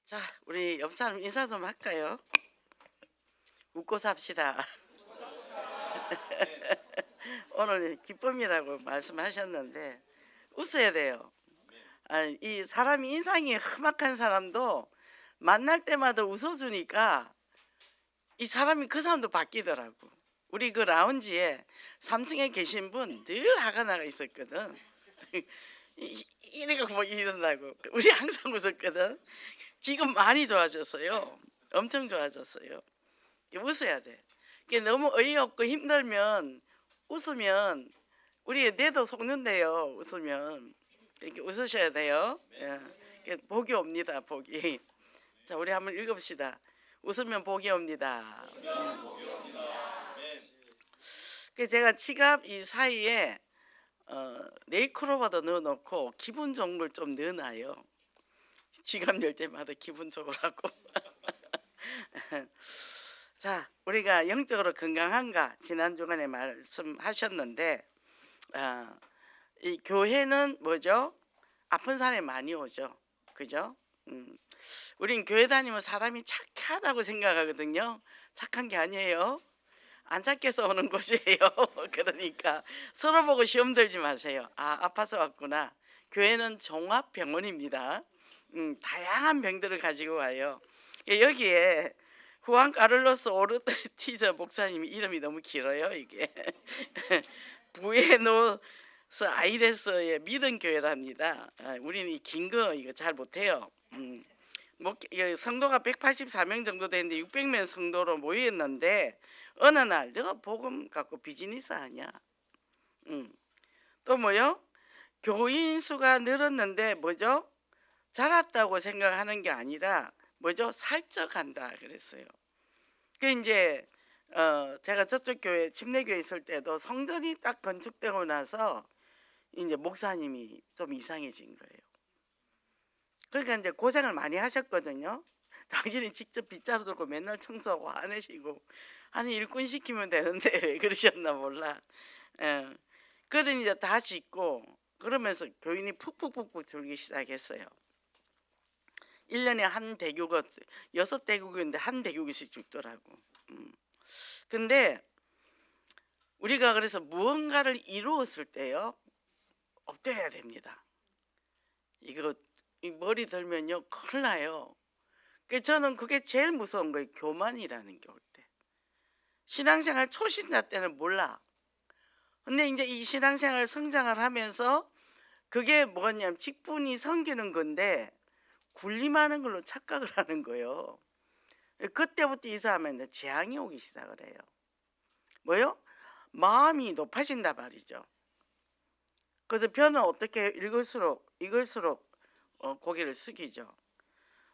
자, 우리 옆 사람 인사 좀 할까요? 웃고 삽시다. 오늘 기쁨이라고 말씀하셨는데 웃어야 돼요. 이 사람이 인상이 험악한 사람도 만날 때마다 웃어주니까 이 사람이 그 사람도 바뀌더라고. 우리 그 라운지에 3층에 계신 분 늘 화가 나가 있었거든. 이래가 뭐 이런다고. 우리 항상 웃었거든. 지금 많이 좋아졌어요. 엄청 좋아졌어요. 웃어야 돼. 너무 어이없고 힘들면 웃으면 우리 뇌도 속는데요. 웃으면 이렇게 웃으셔야 돼요. 예. 복이 옵니다. 복이. 자, 우리 한번 읽읍시다. 웃으면 복이 옵니다. 제가 지갑 이 사이에 네이클로바도 넣어놓고 기분 좋은 걸 좀 넣어놔요. 지갑 열 때마다 기분 좋으라고. 자, 우리가 영적으로 건강한가 지난 주간에 말씀하셨는데 이 교회는 뭐죠? 아픈 사람이 많이 오죠. 그죠? 우린 교회 다니면 사람이 착하다고 생각하거든요. 착한 게 아니에요. 안 착해서 오는 곳이에요. 그러니까 서로 보고 시험 들지 마세요. 아파서 왔구나. 교회는 종합병원입니다. 다양한 병들을 가지고 와요. 여기에 후안 카를로스 오르티저 목사님이 이름이 너무 길어요. 이게 부에노스 아이레스의 믿음 교회랍니다. 우리는 이 긴 거 이거 잘 못해요. 성도가 184명 정도 되는데 600명 성도로 모였는데 어느 날 너가 복음 갖고 비즈니스 하냐? 또 뭐요? 교인 수가 늘었는데 뭐죠? 자랐다고 생각하는 게 아니라 뭐죠? 살쪄간다 그랬어요. 그 이제 제가 저쪽 교회 침례교회 있을 때도 성전이 딱 건축되고 나서 이제 목사님이 좀 이상해진 거예요. 그러니까 이제 고생을 많이 하셨거든요. 당신이 직접 빗자루 들고 맨날 청소하고 화내시고 아니 일꾼 시키면 되는데 왜 그러셨나 몰라. 그러더니 이제 다 짓고 그러면서 교인이 푹푹푹푹 줄기 시작했어요. 1년에 한 대교가 6대교인데 한 대교씩 죽더라고. 근데 우리가 그래서 무언가를 이루었을 때요 엎드려야 됩니다. 이거 머리 들면요 큰일 나요. 저는 그게 제일 무서운 거예요. 교만이라는 게 올 때. 신앙생활 초신자 때는 몰라. 근데 이제 이 신앙생활 성장을 하면서 그게 뭐냐면 직분이 섬기는 건데 군림하는 걸로 착각을 하는 거예요. 그때부터 이 사람은 재앙이 오기 시작을 해요. 뭐요? 마음이 높아진다 말이죠. 그래서 변은 어떻게 읽을수록 고개를 숙이죠.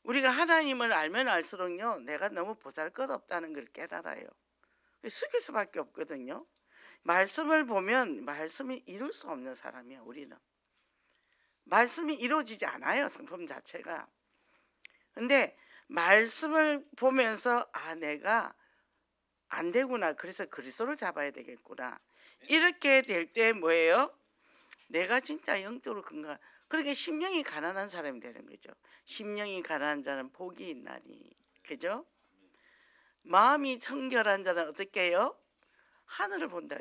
우리가 하나님을 알면 알수록요 내가 너무 보잘것없다는 걸 깨달아요. 숙일 수밖에 없거든요. 말씀을 보면 말씀이 이룰 수 없는 사람이야. 우리는 말씀이 이루어지지 않아요. 성품 자체가. 근데 말씀을 보면서 내가 안 되구나. 그래서 그리스도를 잡아야 되겠구나. 이렇게 될 때 뭐예요? 내가 진짜 영적으로 건강. 그러니까 심령이 가난한 사람이 되는 거죠. 심령이 가난한 자는 복이 있나니. 그죠? 마음이 청결한 자는 어떻게 해요? 하늘을 본다.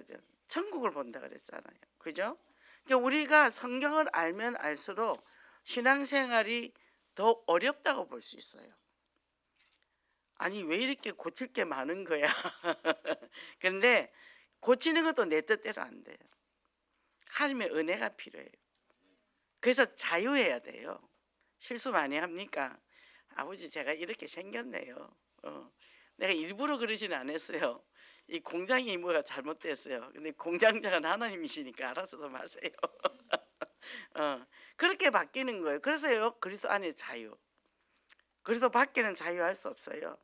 천국을 본다 그랬잖아요. 그죠? 그러니까 우리가 성경을 알면 알수록 신앙생활이 더 어렵다고 볼 수 있어요. 아니 왜 이렇게 고칠 게 많은 거야. 근데 고치는 것도 내 뜻대로 안 돼요. 하나님의 은혜가 필요해요. 그래서 자유해야 돼요. 실수 많이 합니까? 아버지 제가 이렇게 생겼네요. 내가 일부러 그러진 않았어요. 이 공장이 뭐가 잘못됐어요. 근데 공장장은 하나님이시니까 알아서 좀 하세요. 그렇게 바뀌는 거예요. 그래서요 그리스도 안에 자유. 그리스도 밖에는 자유할 수 없어요.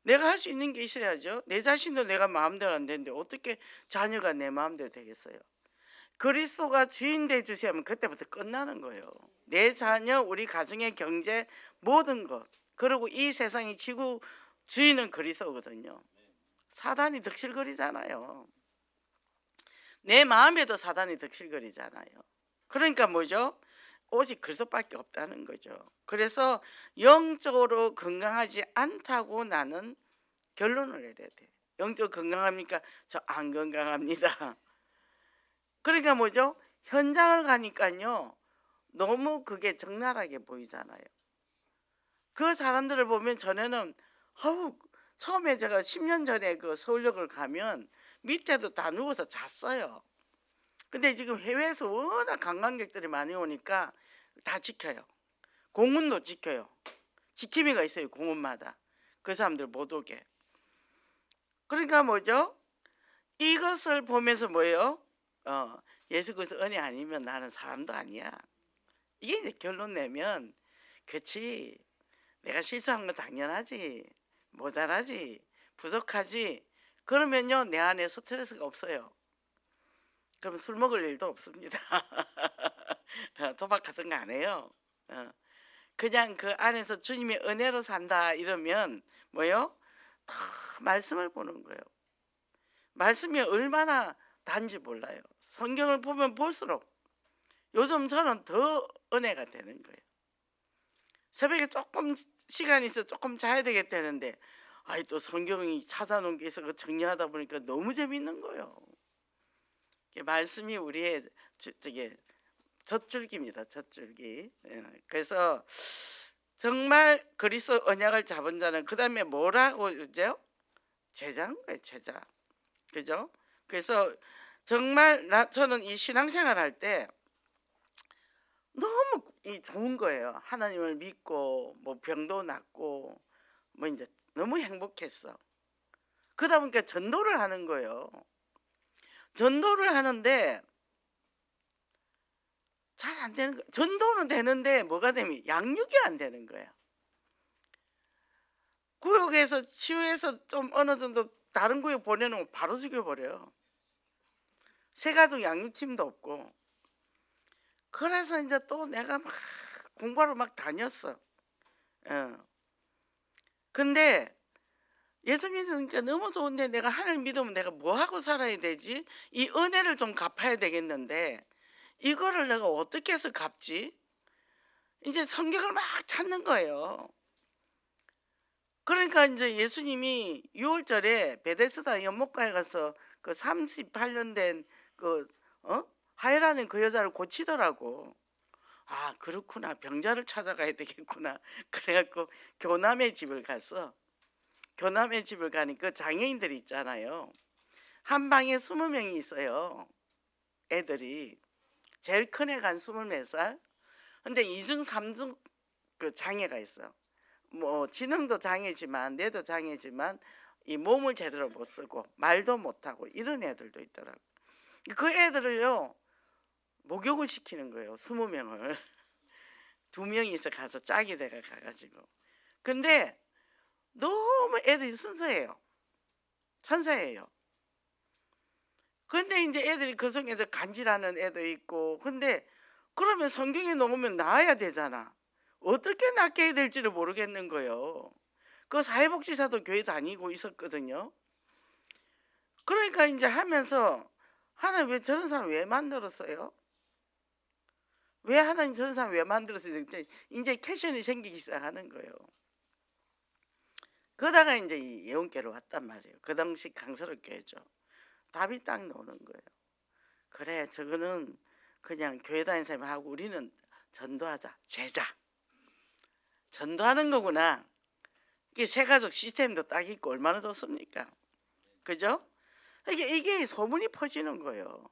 내가 할 수 있는 게 있어야죠. 내 자신도 내가 마음대로 안 되는데 어떻게 자녀가 내 마음대로 되겠어요. 그리스도가 주인 돼 주시면 그때부터 끝나는 거예요. 내 자녀, 우리 가정의 경제, 모든 것. 그리고 이 세상의 지구 주인은 그리스도거든요. 사단이 득실거리잖아요. 내 마음에도 사단이 득실거리잖아요. 그러니까 뭐죠? 오직 그리스도밖에 없다는 거죠. 그래서 영적으로 건강하지 않다고 나는 결론을 내려야 돼. 영적 건강합니까? 저 안 건강합니다. 그러니까 뭐죠? 현장을 가니까요. 너무 그게 적나라하게 보이잖아요. 그 사람들을 보면 전에는 아우 처음에 제가 10년 전에 그 서울역을 가면 밑에도 다 누워서 잤어요. 근데 지금 해외에서 워낙 관광객들이 많이 오니까 다 지켜요. 공원도 지켜요. 지킴이가 있어요. 공원마다. 그 사람들 못 오게. 그러니까 뭐죠? 이것을 보면서 뭐예요? 예수 그리스도 은혜 아니면 나는 사람도 아니야. 이게 이제 결론 내면 그치 내가 실수한 거 당연하지 모자라지 부족하지 그러면요 내 안에 스트레스가 없어요. 그럼 술 먹을 일도 없습니다. 도박 같은 거 안 해요. 그냥 그 안에서 주님의 은혜로 산다 이러면 뭐요? 다 말씀을 보는 거예요. 말씀이 얼마나 단지 몰라요. 성경을 보면 볼수록 요즘 저는 더 은혜가 되는 거예요. 새벽에 조금 시간이 있어 조금 자야 되겠다는데 아이 또 성경이 찾아놓은 게 있어 그 정리하다 보니까 너무 재밌는 거예요. 말씀이 우리의 저게 젖줄기입니다. 젖줄기. 그래서 정말 그리스도 언약을 잡은 자는 그 다음에 뭐라고 그러죠? 제자인 거예요. 제자. 그죠? 그래서 정말 저는 이 신앙생활 할 때 너무 좋은 거예요. 하나님을 믿고 뭐 병도 낫고 뭐 이제 너무 행복했어. 그러다 보니까 전도를 하는 거예요. 전도를 하는데 잘 안 되는 거예요. 전도는 되는데 뭐가 되면 양육이 안 되는 거예요. 구역에서 치유해서 좀 어느 정도 다른 구역 보내놓으면 바로 죽여버려요. 새가족 양육팀도 없고. 그래서 이제 또 내가 막 공부하러 막 다녔어. 근데 예수 믿으니까 너무 좋은데 내가 하나님 믿으면 내가 뭐 하고 살아야 되지? 이 은혜를 좀 갚아야 되겠는데 이거를 내가 어떻게 해서 갚지? 이제 성경을 막 찾는 거예요. 그러니까 이제 예수님이 6월절에 베데스다 연못가에 가서 그 38년 된 그 하이라는 그 여자를 고치더라고. 아 그렇구나 병자를 찾아가야 되겠구나. 그래갖고 교남의 집을 갔어. 교남의 집을 가니까 장애인들이 있잖아요. 한 방에 20명이 있어요. 애들이 제일 큰 애가 한 24살. 근데 2중 3중 그 장애가 있어. 뭐 지능도 장애지만 뇌도 장애지만 이 몸을 제대로 못 쓰고 말도 못하고 이런 애들도 있더라고. 그 애들을요 목욕을 시키는 거예요. 20명을 2명이서 가서 짝이 돼가 가가지고. 근데 너무 애들이 순수해요. 천사예요. 근데 이제 애들이 그 속에서 간질하는 애도 있고 근데 그러면 성경에 놓으면 나아야 되잖아. 어떻게 낫게 해야 될지를 모르겠는 거예요. 그 사회복지사도 교회 다니고 있었거든요. 그러니까 이제 하면서 하나님 왜 저런 사람 왜 만들었어요? 왜 하나님 저런 사람 왜 만들었어요? 이제 캐션이 생기기 시작하는 거예요. 그러다가 이제 이 예언교회로 왔단 말이에요. 그 당시 강서를 교회죠. 답이 딱 나오는 거예요. 그래 저거는 그냥 교회 다니는 사람이 하고 우리는 전도하자. 제자. 전도하는 거구나. 이게 새가족 시스템도 딱 있고 얼마나 좋습니까? 그죠? 이게 소문이 퍼지는 거예요.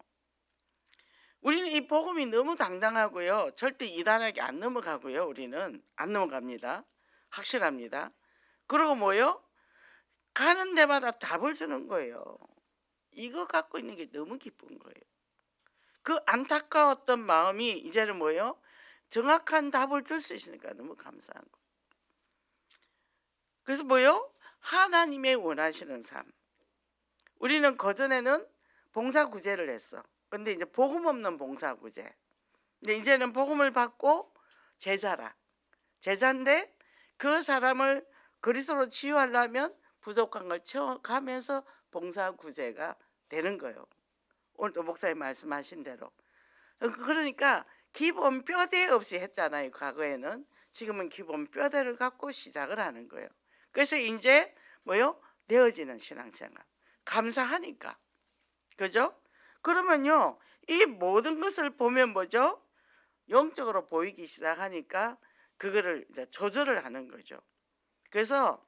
우리는 이 복음이 너무 당당하고요. 절대 이단하게 안 넘어가고요. 우리는 안 넘어갑니다. 확실합니다. 그리고 뭐요? 가는 데마다 답을 주는 거예요. 이거 갖고 있는 게 너무 기쁜 거예요. 그 안타까웠던 마음이 이제는 뭐예요? 정확한 답을 줄 수 있으니까 너무 감사한 거예요. 그래서 뭐요? 하나님의 원하시는 삶. 우리는 그전에는 봉사구제를 했어. 근데 이제 복음 없는 봉사구제. 근데 이제는 복음을 받고 제자라. 제자인데 그 사람을 그리스도로 치유하려면 부족한 걸 채워가면서 봉사구제가 되는 거예요. 오늘 또 목사님 말씀하신 대로. 그러니까 기본 뼈대 없이 했잖아요, 과거에는. 지금은 기본 뼈대를 갖고 시작을 하는 거예요. 그래서 이제 뭐요? 되어지는 신앙생활. 감사하니까. 그죠? 그러면요, 이 모든 것을 보면 뭐죠? 영적으로 보이기 시작하니까 그거를 이제 조절을 하는 거죠. 그래서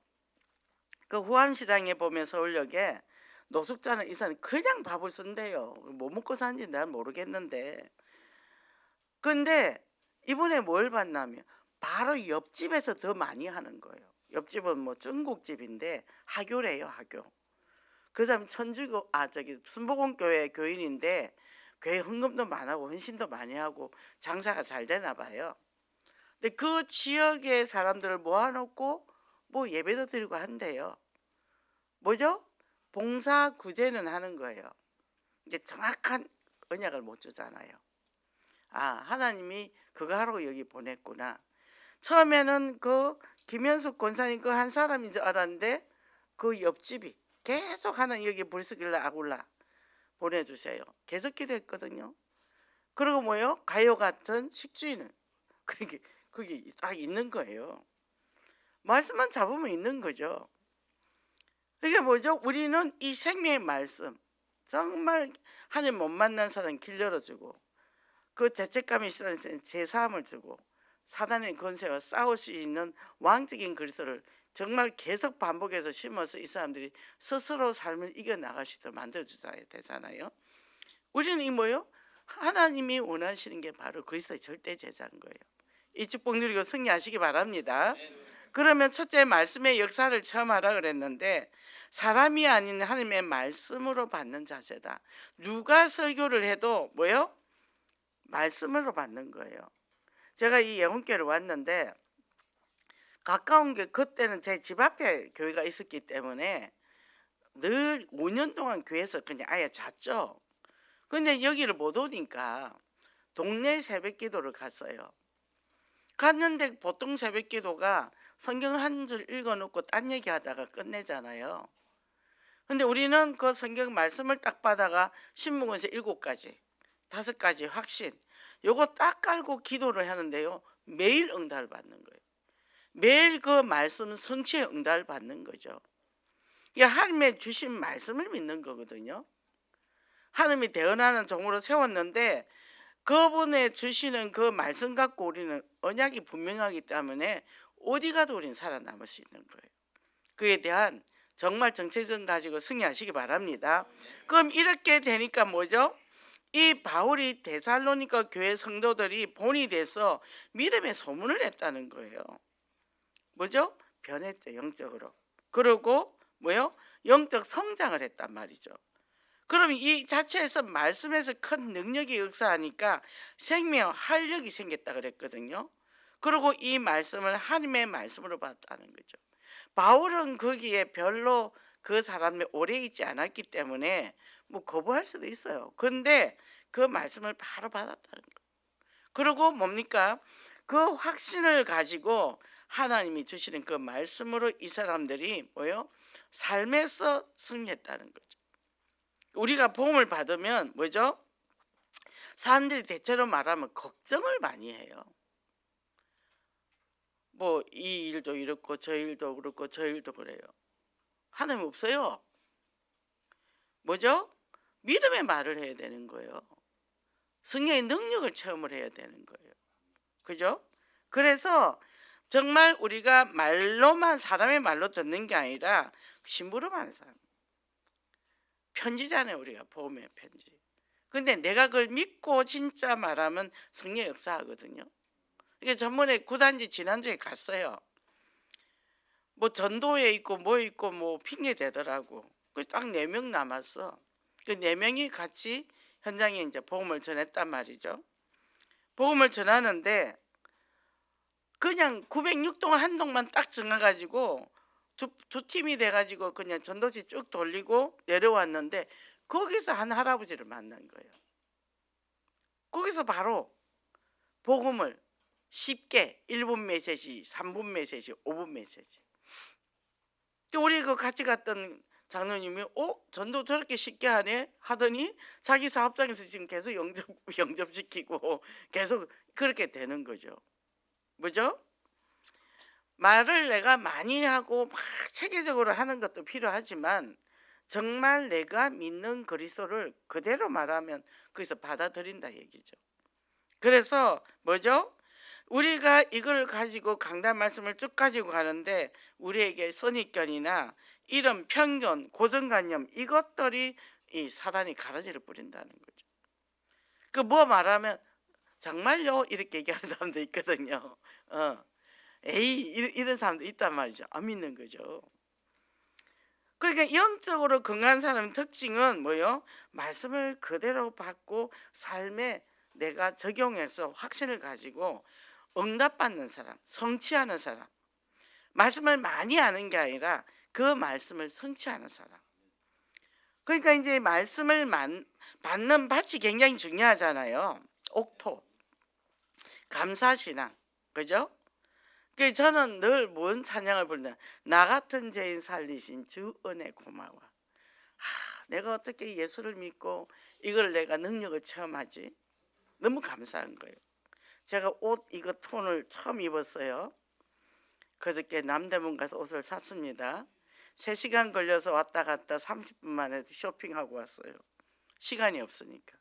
그 후암시장에 보면 서울역에 노숙자는 이사는 그냥 밥을 쓴대요. 뭐 먹고 사는지 난 모르겠는데. 근데 이번에 뭘 봤냐면 바로 옆집에서 더 많이 하는 거예요. 옆집은 뭐 중국집인데 하교래요, 하교. 그 사람 천주교 순복음교회 교인인데 교회 헌금도 많이 하고 헌신도 많이 하고 장사가 잘 되나 봐요. 근데 그 지역의 사람들을 모아놓고 뭐 예배도 드리고 한대요. 뭐죠? 봉사 구제는 하는 거예요. 이제 정확한 언약을 못 주잖아요. 아, 하나님이 그거 하라고 여기 보냈구나. 처음에는 그 김현숙 권사님 그 한 사람인 줄 알았는데 그 옆집이 계속 하는 여기 불스길라 아굴라 보내주세요. 계속 기도했거든요. 그리고 뭐요? 가요 같은 식주인을 그게 딱 있는 거예요. 말씀만 잡으면 있는 거죠. 이게 뭐죠? 우리는 이 생명의 말씀 정말 하나님 못 만난 사람 길 열어주고 그 죄책감이 싫은 제사함을 주고 사단의 권세와 싸울 수 있는 왕적인 그리스도를 정말 계속 반복해서 심어서 이 사람들이 스스로 삶을 이겨나갈 수 있도록 만들어줘야 되잖아요. 우리는 이 뭐요? 하나님이 원하시는 게 바로 그리스도의 절대 제자인 거예요. 이 축복 누리고 승리하시기 바랍니다. 그러면 첫째 말씀의 역사를 처음 하라 그랬는데 사람이 아닌 하나님의 말씀으로 받는 자세다. 누가 설교를 해도 뭐요? 말씀으로 받는 거예요. 제가 이 예원교회를 왔는데 가까운 게 그때는 제 집 앞에 교회가 있었기 때문에 늘 5년 동안 교회에서 그냥 아예 잤죠. 근데 여기를 못 오니까 동네 새벽 기도를 갔어요. 갔는데 보통 새벽 기도가 성경 한 줄 읽어놓고 딴 얘기하다가 끝내잖아요. 근데 우리는 그 성경 말씀을 딱 받아가 신문에서 7가지 5가지 확신 요거 딱 깔고 기도를 하는데요, 매일 응답을 받는 거예요. 매일 그 말씀 성취의 응답을 받는 거죠. 이게 하나님의 주신 말씀을 믿는 거거든요. 하나님이 대언하는 종으로 세웠는데 그분의 주시는 그 말씀 갖고 우리는 언약이 분명하기 때문에 어디 가도 우리는 살아남을 수 있는 거예요. 그에 대한 정말 정체성 가지고 승리하시기 바랍니다. 그럼 이렇게 되니까 뭐죠? 이 바울이 데살로니가 교회 성도들이 본이 돼서 믿음의 소문을 냈다는 거예요. 뭐죠? 변했죠, 영적으로. 그리고 뭐요? 영적 성장을 했단 말이죠. 그럼 이 자체에서 말씀에서 큰 능력이 역사하니까 생명, 활력이 생겼다 그랬거든요. 그리고 이 말씀을 하나님의 말씀으로 받았다는 거죠. 바울은 거기에 별로 그 사람이 오래 있지 않았기 때문에 뭐 거부할 수도 있어요. 그런데 그 말씀을 바로 받았다는 거예요. 그리고 뭡니까? 그 확신을 가지고 하나님이 주시는 그 말씀으로 이 사람들이 뭐요? 삶에서 승리했다는 거죠. 우리가 복음을 받으면 뭐죠? 사람들이 대체로 말하면 걱정을 많이 해요. 뭐 이 일도 이렇고 저 일도 그렇고 저 일도 그래요. 하나님 없어요. 뭐죠? 믿음의 말을 해야 되는 거예요. 성령의 능력을 체험을 해야 되는 거예요. 그죠? 그래서 정말 우리가 말로만 사람의 말로 듣는 게 아니라 심부름 하는 사람. 편지잖아요. 우리가 복음의 편지. 근데 내가 그걸 믿고 진짜 말하면 성령 역사하거든요. 이게 전번에 구단지 지난주에 갔어요. 뭐 전도에 있고 뭐 핑계 대더라고. 그 딱 4명 남았어. 그 4명이 같이 현장에 이제 복음을 전했단 말이죠. 복음을 전하는데 그냥 906동 한 동만 딱 정해가지고 두 팀이 돼가지고 그냥 전도지 쭉 돌리고 내려왔는데 거기서 한 할아버지를 만난 거예요. 거기서 바로 복음을 쉽게 1분 메시지, 3분 메시지, 5분 메시지. 우리 그 같이 갔던 장로님이 전도 저렇게 쉽게 하네 하더니 자기 사업장에서 지금 계속 영접시키고 계속 그렇게 되는 거죠. 뭐죠? 말을 내가 많이 하고 막 체계적으로 하는 것도 필요하지만 정말 내가 믿는 그리스도를 그대로 말하면 거기서 받아들인다 얘기죠. 그래서 뭐죠? 우리가 이걸 가지고 강단 말씀을 쭉 가지고 가는데 우리에게 선입견이나 이런 편견, 고정관념 이것들이 이 사단이 가라지를 뿌린다는 거죠. 그 뭐 말하면 정말요 이렇게 얘기하는 사람도 있거든요. 에이 이런 사람도 있단 말이죠. 안 믿는 거죠. 그러니까 영적으로 건강한 사람의 특징은 뭐요? 말씀을 그대로 받고 삶에 내가 적용해서 확신을 가지고 응답받는 사람, 성취하는 사람. 말씀을 많이 아는 게 아니라 그 말씀을 성취하는 사람. 그러니까 이제 말씀을 받는 밭이 굉장히 중요하잖아요. 옥토, 감사신앙, 그죠? 그 저는 늘 뭔 찬양을 부르냐? 나 같은 죄인 살리신 주 은혜 고마워. 내가 어떻게 예수를 믿고 이걸 내가 능력을 체험하지? 너무 감사한 거예요. 제가 옷 이거 톤을 처음 입었어요. 그저께 남대문 가서 옷을 샀습니다. 3시간 걸려서 왔다 갔다 30분 만에 쇼핑하고 왔어요. 시간이 없으니까.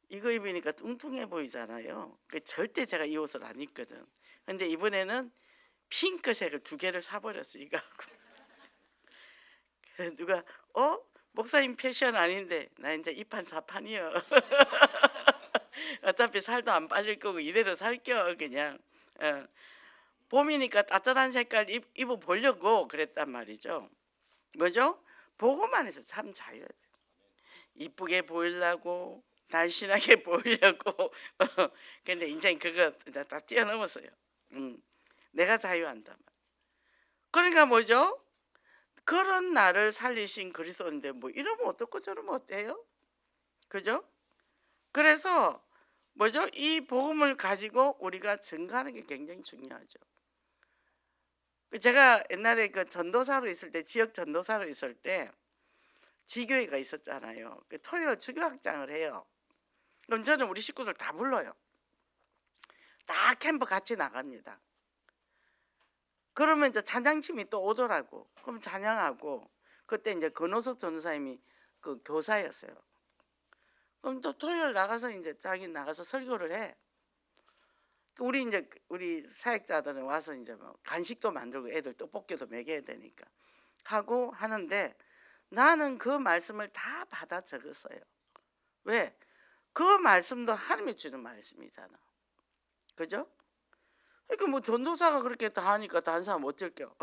이거 입으니까 뚱뚱해 보이잖아요. 절대 제가 이 옷을 안 입거든. 근데 이번에는 핑크색을 2개를 사버렸어 이거 하고. 누가 목사님 패션 아닌데 나 이제 이판사판이요. 어차피 살도 안 빠질 거고 이대로 살겨 그냥. 봄이니까 따뜻한 색깔 입어 보려고 그랬단 말이죠. 뭐죠? 보고만 해서 참 자유해요. 이쁘게 보이려고 날씬하게 보이려고. 근데 이제 그거 다 뛰어넘었어요. 내가 자유한다. 그러니까 뭐죠? 그런 나를 살리신 그리스도인데 뭐 이러면 어떻고 저러면 어때요? 그죠? 그래서 뭐죠? 이 복음을 가지고 우리가 증가하는 게 굉장히 중요하죠. 제가 옛날에 그 전도사로 있을 때, 지역 전도사로 있을 때 지교회가 있었잖아요. 토요일 주교학장을 해요. 그럼 저는 우리 식구들 다 불러요. 다 캠프 같이 나갑니다. 그러면 이제 찬양팀이 또 오더라고. 그럼 찬양하고, 그때 이제 권호석 전도사님이 그 교사였어요. 그럼 또 토요일 나가서 이제 자기 나가서 설교를 해. 우리 사역자들은 와서 이제 뭐 간식도 만들고 애들 떡볶이도 먹여야 되니까 하고 하는데 나는 그 말씀을 다 받아 적었어요. 왜? 그 말씀도 하나님이 주는 말씀이잖아. 그죠? 그러니까 뭐 전도사가 그렇게 다 하니까 다른 사람 어쩔게요.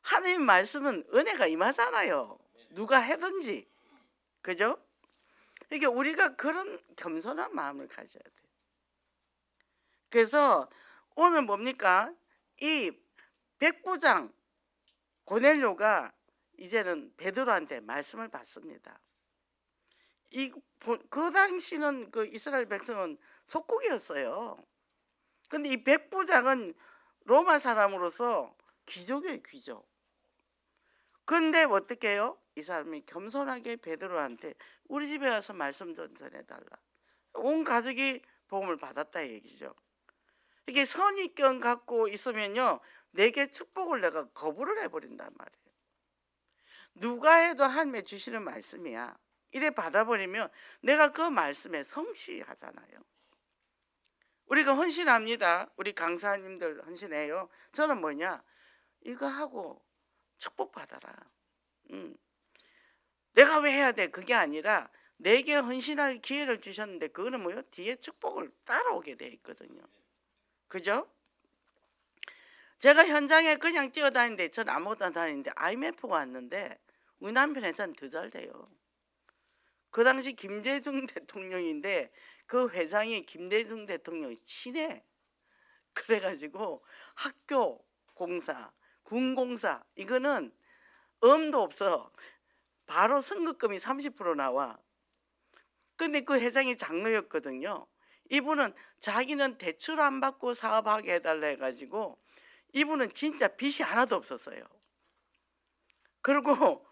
하나님 말씀은 은혜가 임하잖아요. 누가 해든지. 그죠? 그러니까 우리가 그런 겸손한 마음을 가져야 돼. 그래서 오늘 뭡니까? 이 백부장 고넬료가 이제는 베드로한테 말씀을 받습니다. 그 당시는 그 이스라엘 백성은 속국이었어요. 근데 이 백부장은 로마 사람으로서 귀족이에요, 귀족. 근데 어떻게 해요? 이 사람이 겸손하게 베드로한테 우리 집에 와서 말씀 좀 전해달라. 온 가족이 복음을 받았다 얘기죠. 이게 선입견 갖고 있으면요, 내게 축복을 내가 거부를 해버린단 말이에요. 누가 해도 하나님의 주시는 말씀이야. 이래 받아버리면 내가 그 말씀에 성취하잖아요. 우리가 헌신합니다. 우리 강사님들 헌신해요. 저는 뭐냐, 이거 하고 축복 받아라. 내가 왜 해야 돼? 그게 아니라 내게 헌신할 기회를 주셨는데 그거는 뭐요? 뒤에 축복을 따라오게 돼 있거든요. 그죠? 제가 현장에 그냥 뛰어다니는데 저는 아무것도 안 다니는데 IMF가 왔는데 우리 남편에서는 더 잘 돼요. 그 당시 김대중 대통령인데 그 회장이 김대중 대통령이 친해. 그래가지고 학교 공사, 군공사 이거는 엄도 없어. 바로 선급금이 30% 나와. 근데 그 회장이 장로였거든요. 이분은 자기는 대출 안 받고 사업하게 해달라 해가지고 이분은 진짜 빚이 하나도 없었어요. 그리고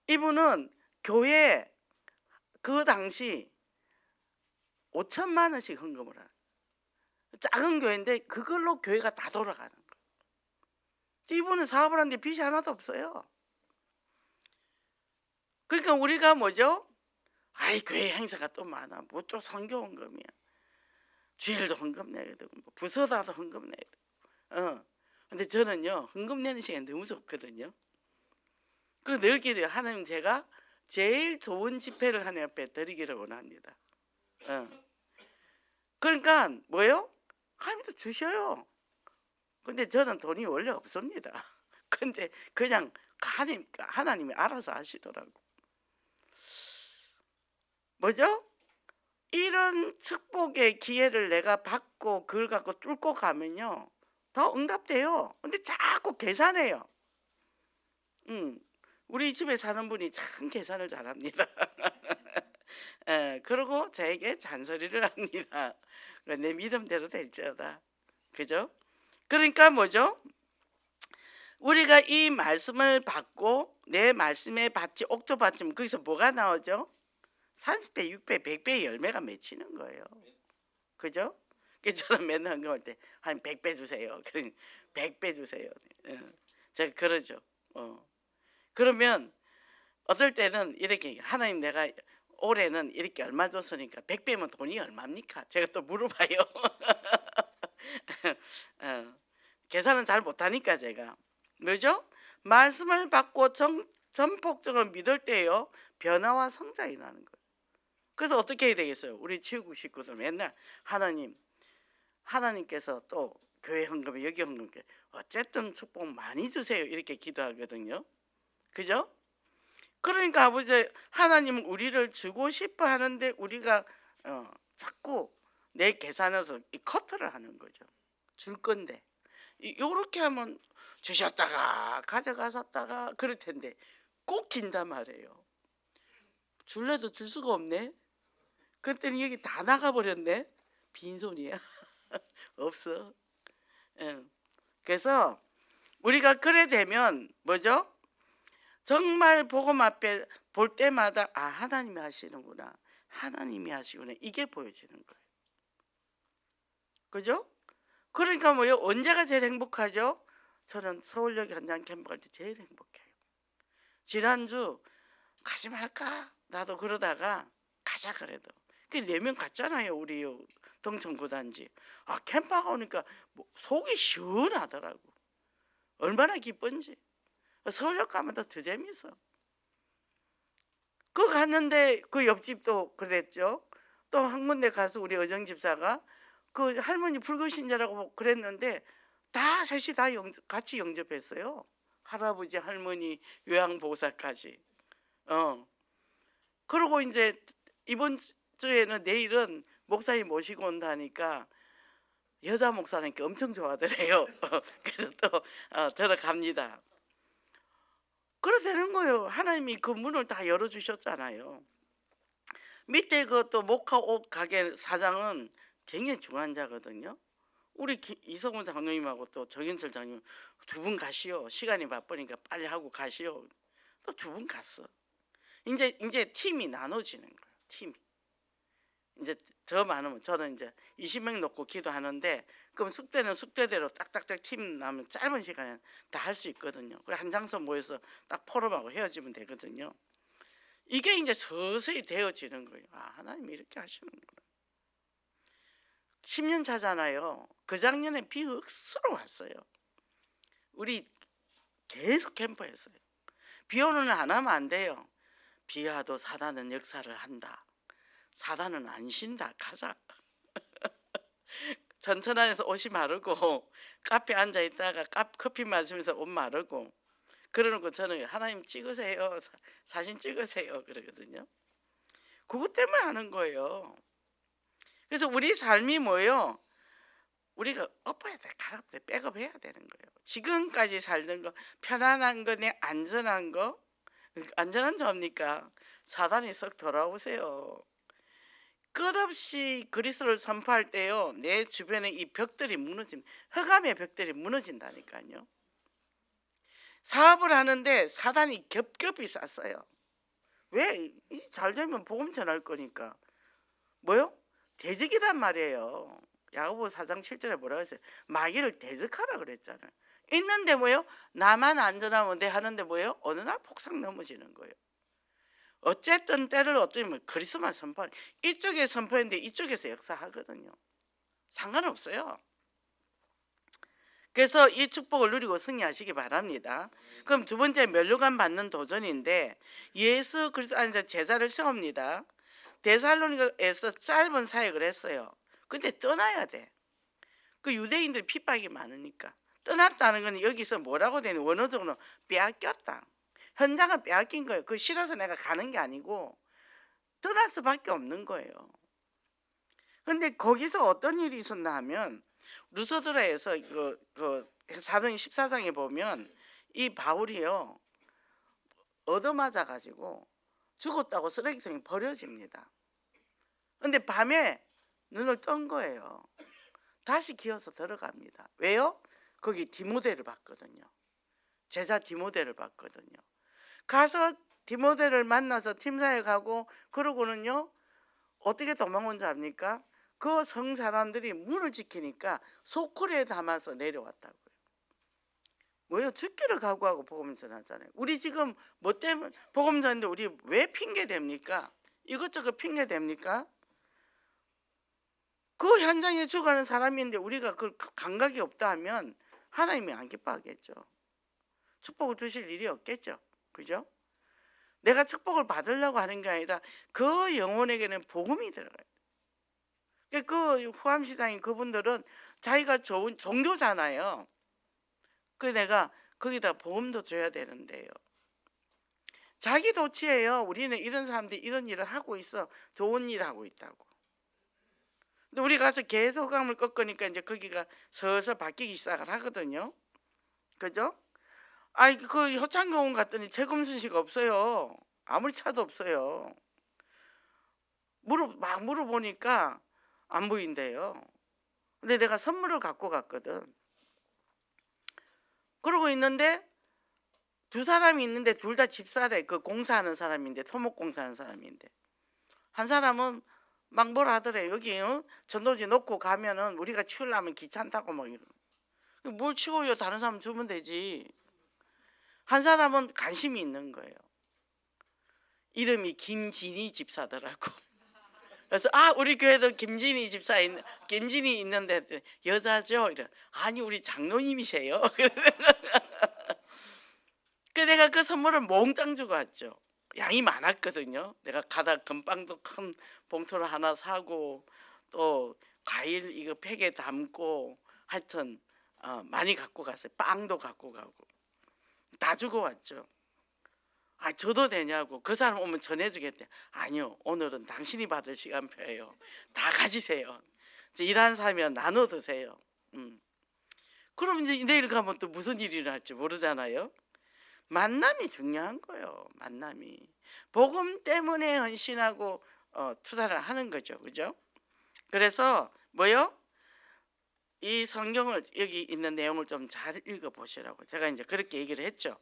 이분은 교회 그 당시 5천만 원씩 헌금을 하는, 작은 교회인데 그걸로 교회가 다 돌아가는 거예요. 이분은 사업을 하는데 빚이 하나도 없어요. 그러니까 우리가 뭐죠? 아이, 교회 행사가 또 많아. 뭐 또 선교 헌금이야. 주일도 헌금 내야 되고, 뭐 부서다도 헌금 내야 되고. 근데 저는요, 헌금 내는 시간이 너무 좋거든요. 그래서 늘 기도해요. 하나님, 제가 제일 좋은 집회를 하나님 앞에 드리기를 원합니다. 그러니까 뭐예요? 하나님도 주셔요. 근데 저는 돈이 원래 없습니다. 근데 그냥 하나님이 알아서 하시더라고. 뭐죠? 이런 축복의 기회를 내가 받고 그걸 갖고 뚫고 가면요, 더 응답돼요. 근데 자꾸 계산해요. 우리 집에 사는 분이 참 계산을 잘합니다. 그리고 저에게 잔소리를 합니다. 내 믿음대로 될지어다. 그죠? 그러니까 뭐죠? 우리가 이 말씀을 받고 내 말씀에 받지 옥조 받지면 거기서 뭐가 나오죠? 30배, 6배, 100배의 열매가 맺히는 거예요. 그죠? 그래서 저는 맨날 헌금할 때 한 100배 주세요. 100배 주세요. 제가 그러죠. 그러면 어떨 때는 이렇게, 하나님, 내가 올해는 이렇게 얼마 줬으니까 100배면 돈이 얼마입니까? 제가 또 물어봐요. 계산은 잘 못하니까 제가. 뭐죠? 말씀을 받고 전폭적으로 믿을 때요, 변화와 성장이 나는 거예요. 그래서 어떻게 해야 되겠어요? 우리 지구국 식구들 맨날 하나님께서 또 교회 헌금에 여기 헌금에 어쨌든 축복 많이 주세요 이렇게 기도하거든요. 그죠? 그러니까 아버지 하나님은 우리를 주고 싶어 하는데 우리가 자꾸 내 계산에서 이 커트를 하는 거죠. 줄 건데 요렇게 하면 주셨다가 가져가셨다가 그럴 텐데 꼭 진단 말이에요. 줄래도 줄 수가 없네. 그랬더니 여기 다 나가버렸네. 빈손이야. 없어. 그래서 우리가 그래 되면 뭐죠? 정말 복음 앞에 볼 때마다 하나님이 하시는구나, 하나님이 하시구나, 이게 보여지는 거예요. 그죠? 그러니까 뭐요? 언제가 제일 행복하죠? 저는 서울역 현장 캠프 갈 때 제일 행복해요. 지난주 가지 말까? 나도 그러다가 가자 그래도. 그 4명 갔잖아요. 우리 동천구단지. 캠프가 오니까 속이 시원하더라고. 얼마나 기쁜지. 서울역 가면 더 재밌어. 그 갔는데 그 옆집도 그랬죠. 또 한 군데 가서 우리 의정 집사가 그 할머니 불교 신자라고 그랬는데 다 셋이 다 같이 영접했어요. 할아버지, 할머니, 요양보호사까지. 그리고 이제 이번 주에는 내일은 목사님 모시고 온다니까 여자 목사님께 엄청 좋아하더래요. 그래서 또 들어갑니다. 그래 되는 거예요. 하나님이 그 문을 다 열어주셨잖아요. 밑에 그또 목화 옷 가게 사장은 굉장히 중요한 자거든요. 우리 이성훈 장로님하고 또 정인철 장로님 2분 가시오. 시간이 바쁘니까 빨리 하고 가시오. 또 2분 갔어. 이제 팀이 나눠지는 거예요. 팀이. 이제 더 많으면 저는 이제 20명 놓고 기도하는데 그럼 숙제는 숙제대로 딱딱딱 팀 나면 짧은 시간에 다 할 수 있거든요. 그래 한 장소 모여서 딱 포럼하고 헤어지면 되거든요. 이게 이제 서서히 되어지는 거예요. 하나님이 이렇게 하시는구나. 10년 차잖아요. 그 작년에 비 억수로 왔어요. 우리 계속 캠프했어요. 비 오는 날 안 하면 안 돼요. 비 와도 사단은 역사를 한다. 사단은 안 쉰다. 가자. 전천안에서 옷이 마르고 카페 앉아 있다가 커피 마시면서 옷 마르고 그러는 저는 하나님 찍으세요. 사진 찍으세요. 그러거든요. 그것 때문에 하는 거예요. 그래서 우리 삶이 뭐예요? 우리가 엎어야 돼. 가랍돼. 백업해야 되는 거예요. 지금까지 살던 거, 편안한 거, 내 안전한 거, 안전한 점입니까? 사단이 썩 돌아오세요. 끝없이 그리스도를 선포할 때요, 내 주변에 이 벽들이 무너진, 흑암의 벽들이 무너진다니까요. 사업을 하는데 사단이 겹겹이 쌌어요. 왜? 잘 되면 복음 전할 거니까. 뭐요? 대적이단 말이에요. 야고보 4장 7절에 뭐라고 했어요? 마귀를 대적하라 그랬잖아요. 있는데 뭐요? 나만 안전하면 돼 하는데 뭐요? 어느 날 폭삭 넘어지는 거예요. 어쨌든 때를 어쩌면 그리스도만 선포하는, 이쪽에 선포했는데 이쪽에서 역사하거든요. 상관없어요. 그래서 이 축복을 누리고 승리하시기 바랍니다. 그럼 두 번째, 면류관 받는 도전인데, 예수 그리스도 안에서 제자를 세웁니다. 데살로니가에서 짧은 사역을 했어요. 근데 떠나야 돼. 그 유대인들 핍박이 많으니까. 떠났다는 건 여기서 뭐라고 되는, 원어적으로 빼앗겼다. 현장을 빼앗긴 거예요. 그 싫어서 내가 가는 게 아니고 떠날 수밖에 없는 거예요. 근데 거기서 어떤 일이 있었나 하면, 루서드라에서 사도행 14장에 보면 이 바울이요, 얻어맞아 가지고 죽었다고 쓰레기통에 버려집니다. 근데 밤에 눈을 뜬 거예요. 다시 기어서 들어갑니다. 왜요? 거기 디모데를 봤거든요. 제자 디모데를 봤거든요. 가서 디모데를 만나서 팀사역하고, 그러고는요 어떻게 도망온 줄 압니까? 그 성 사람들이 문을 지키니까 소쿠리에 담아서 내려왔다고요. 뭐예요? 죽기를 각오하고 복음 전하잖아요. 우리 지금 뭐 때문에 복음 전하는데 우리 왜 핑계 됩니까? 이것저것 핑계 됩니까? 그 현장에 죽어가는 사람인데 우리가 그 감각이 없다 하면 하나님이 안 기뻐하겠죠. 축복을 주실 일이 없겠죠. 그죠? 내가 축복을 받으려고 하는 게 아니라 그 영혼에게는 복음이 들어가요. 그 후암시장인 그분들은 자기가 좋은 종교잖아요. 그래서 내가 거기다 보험도 줘야 되는데요. 자기 도취예요. 우리는 이런 사람들이 이런 일을 하고 있어. 좋은 일 하고 있다고. 근데 우리 가서 계속 호감을 꺾으니까 이제 거기가 서서 바뀌기 시작을 하거든요. 그죠? 아이, 그 효창교원 갔더니 재검순식 없어요. 아무리 차도 없어요. 막 물어보니까 안 보인대요. 근데 내가 선물을 갖고 갔거든. 그러고 있는데 두 사람이 있는데 둘 다 집사래. 그 공사하는 사람인데, 토목 공사하는 사람인데, 한 사람은 막 뭐라 하더래. 여기 전도지 놓고 가면은 우리가 치우려면 귀찮다고 막 이러. 뭘 치워요? 다른 사람 주면 되지. 한 사람은 관심이 있는 거예요. 이름이 김진희 집사더라고. 그래서 우리 교회도 김진희 집사 김진희 있는데, 여자죠? 이래. 아니, 우리 장로님이세요. 그 내가 그 선물을 몽땅 주고 왔죠. 양이 많았거든요. 내가 가다 금빵도 큰 봉투를 하나 사고, 또 과일 이거 팩에 담고, 하여튼 많이 갖고 갔어요. 빵도 갖고 가고 다 주고 왔죠. 줘도 되냐고. 그 사람 오면 전해주겠대. 아니요, 오늘은 당신이 받을 시간표예요. 다 가지세요. 이제 일하는 사람이면 나눠 드세요. 그럼 이제 내일 가면 또 무슨 일이 일어날지 모르잖아요. 만남이 중요한 거예요. 만남이. 복음 때문에 헌신하고 투자를 하는 거죠. 그죠? 그래서 뭐요? 이 성경을, 여기 있는 내용을 좀 잘 읽어 보시라고 제가 이제 그렇게 얘기를 했죠.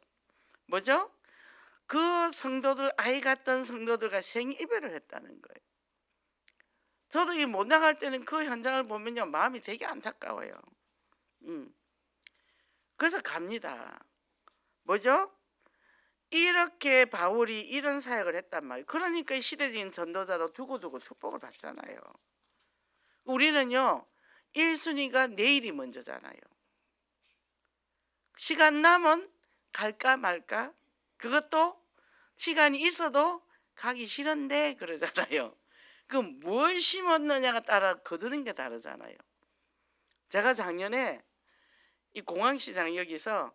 뭐죠? 그 성도들, 아이 같던 성도들과 생이별을 했다는 거예요. 저도 이 못 나갈 때는 그 현장을 보면요, 마음이 되게 안타까워요. 그래서 갑니다. 뭐죠? 이렇게 바울이 이런 사역을 했단 말이에요. 그러니까 시대적인 전도자로 두고두고 축복을 받잖아요. 우리는요, 1순위가 내일이 먼저잖아요. 시간 남은 갈까 말까? 그것도 시간이 있어도 가기 싫은데 그러잖아요. 그럼 뭘 심었느냐가 따라 거두는 게 다르잖아요. 제가 작년에 이 공항시장 여기서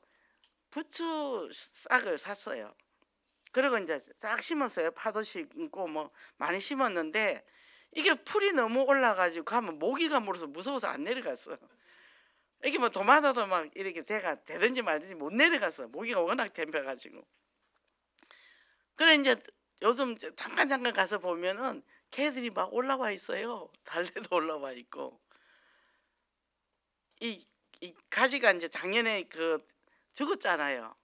부추 싹을 샀어요. 그리고 이제 싹 심었어요. 파도 심고 뭐 많이 심었는데, 이게 풀이 너무 올라가지고 가면 모기가 물어서 무서워서 안 내려갔어. 이게 뭐 도마도도 막 이렇게 되든지 말든지 못 내려갔어. 모기가 워낙 댐벼가지고. 그래 이제 요즘 잠깐 가서 보면은 개들이 막 올라와 있어요. 달래도 올라와 있고. 이 가지가 이제 작년에 죽었잖아요.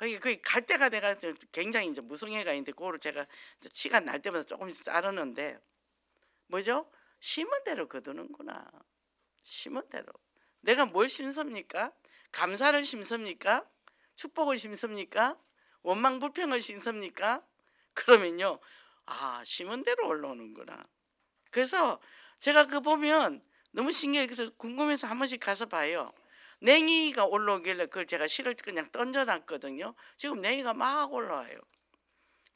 그러니까 거기 갈 때가 내가 굉장히 이제 무성애가 있는데 그거를 제가 이제 시간 날 때마다 조금씩 자르는데 뭐죠? 심은 대로 거두는구나. 심은 대로. 내가 뭘 심습니까? 감사를 심습니까? 축복을 심습니까? 원망 불평을 심습니까? 그러면요. 아, 심은 대로 올라오는구나. 그래서 제가 그 보면 너무 신기해. 그래서 궁금해서 한 번씩 가서 봐요. 냉이가 올라오길래 그걸 제가 실을 그냥 던져놨거든요. 지금 냉이가 막 올라와요.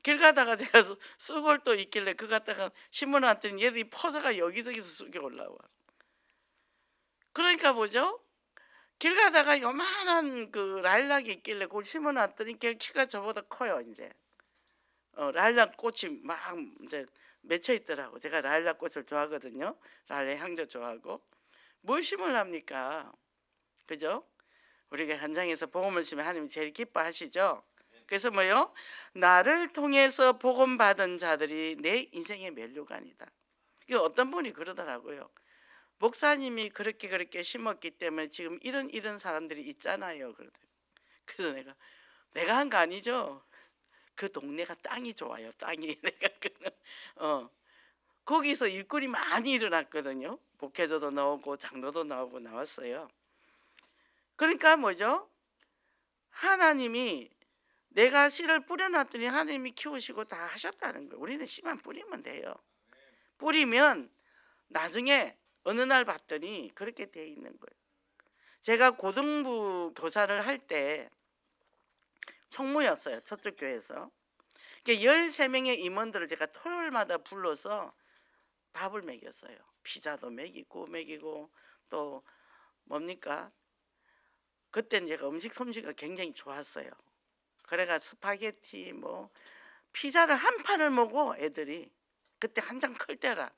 길 가다가 제가 쑥을 또 있길래 그거 갖다가 심어놨더니 얘들이 퍼서가 여기저기서 쑥이 올라와. 그러니까 뭐죠? 길 가다가 요만한 그 라일락이 있길래 그걸 심어놨더니 걔 키가 저보다 커요 이제. 라일락 꽃이 막 이제 맺혀 있더라고. 제가 라일락 꽃을 좋아하거든요. 라일락 향도 좋아하고. 뭘 심으랍니까? 그죠? 우리가 현장에서 복음을 심으면 하나님이 제일 기뻐하시죠. 그래서 뭐요? 나를 통해서 복음 받은 자들이 내 인생의 면류관이다. 이거 어떤 분이 그러더라고요. 목사님이 그렇게 심었기 때문에 지금 이런 사람들이 있잖아요. 그러더라고요. 그래서 내가 한 거 아니죠. 그 동네가 땅이 좋아요. 땅이 내가 거기서 일꾼이 많이 일어났거든요. 목회자도 나오고 장로도 나오고 나왔어요. 그러니까 뭐죠? 하나님이 내가 씨를 뿌려놨더니 하나님이 키우시고 다 하셨다는 거예요. 우리는 씨만 뿌리면 돼요. 뿌리면 나중에 어느 날 봤더니 그렇게 돼 있는 거예요. 제가 고등부 교사를 할 때 총무였어요. 저쪽 교회에서. 13명의 임원들을 제가 토요일마다 불러서 밥을 먹였어요. 피자도 먹이고 또 뭡니까? 그때는 제가 음식 솜씨가 굉장히 좋았어요. 그래가 스파게티 뭐 피자를 한 판을 먹어 애들이. 그때 한창 클 때라.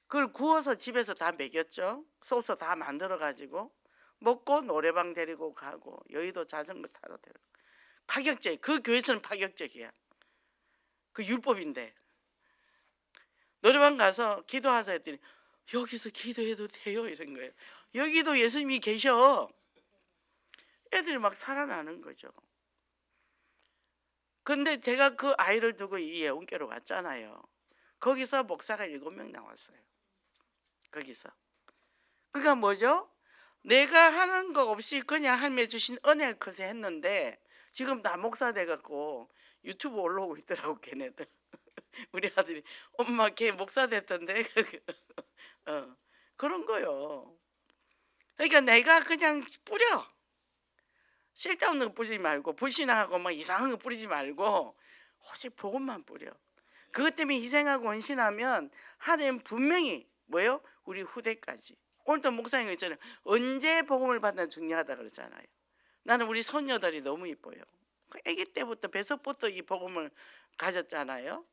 그걸 구워서 집에서 다 먹였죠. 소스 다 만들어 가지고 먹고 노래방 데리고 가고 여의도 자전거 타러 데리고. 파격적. 그 교회에서는 파격적이야. 그 율법인데. 노래방 가서 기도하자 했더니 여기서 기도해도 돼요 이런 거예요. 여기도 예수님이 계셔. 애들이 막 살아나는 거죠. 근데 제가 그 아이를 두고 이 예언교로 왔잖아요. 거기서 목사가 7명 나왔어요. 거기서. 그러니까 뭐죠? 내가 하는 거 없이 그냥 하나님이 주신 은혜 커서 했는데 지금 나 목사 돼갖고 유튜브 올라오고 있더라고 걔네들. 우리 아들이 엄마 걔 목사 됐던데. 그런 거요. 그러니까 내가 그냥 뿌려. 쓸데없는 거 뿌리지 말고 불신하고 막 이상한 거 뿌리지 말고 오직 복음만 뿌려. 그것 때문에 희생하고 헌신하면 하나님 분명히 뭐요? 우리 후대까지. 오늘도 목사님 있잖아요. 언제 복음을 받나 중요하다 그러잖아요. 나는 우리 손녀들이 너무 이뻐요. 아기 때부터 배석부터 이 복음을 가졌잖아요.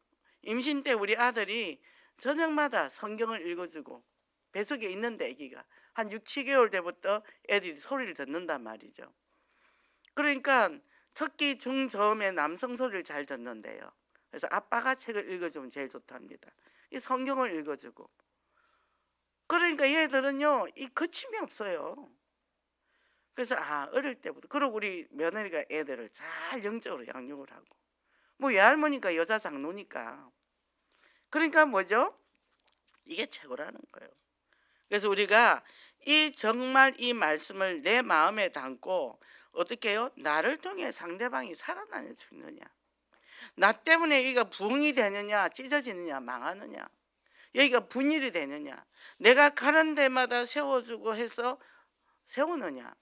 임신 때 우리 아들이 저녁마다 성경을 읽어주고 배속에 있는데 아기가 한 6, 7개월 때부터 애들이 소리를 듣는단 말이죠. 그러니까 특히 중저음의 남성 소리를 잘 듣는데요. 그래서 아빠가 책을 읽어주면 제일 좋답니다. 이 성경을 읽어주고. 그러니까 얘들은요 이 거침이 없어요. 그래서 어릴 때부터. 그리고 우리 며느리가 애들을 잘 영적으로 양육을 하고 뭐 외할머니가 여자 장로니까. 그러니까 뭐죠? 이게 최고라는 거예요. 그래서 우리가 정말 이 말씀을 내 마음에 담고 어떻게 해요? 나를 통해 상대방이 살아나냐 죽느냐, 나 때문에 여기가 부흥이 되느냐 찢어지느냐 망하느냐, 여기가 분일이 되느냐, 내가 가는 데마다 세워주고 해서 세우느냐,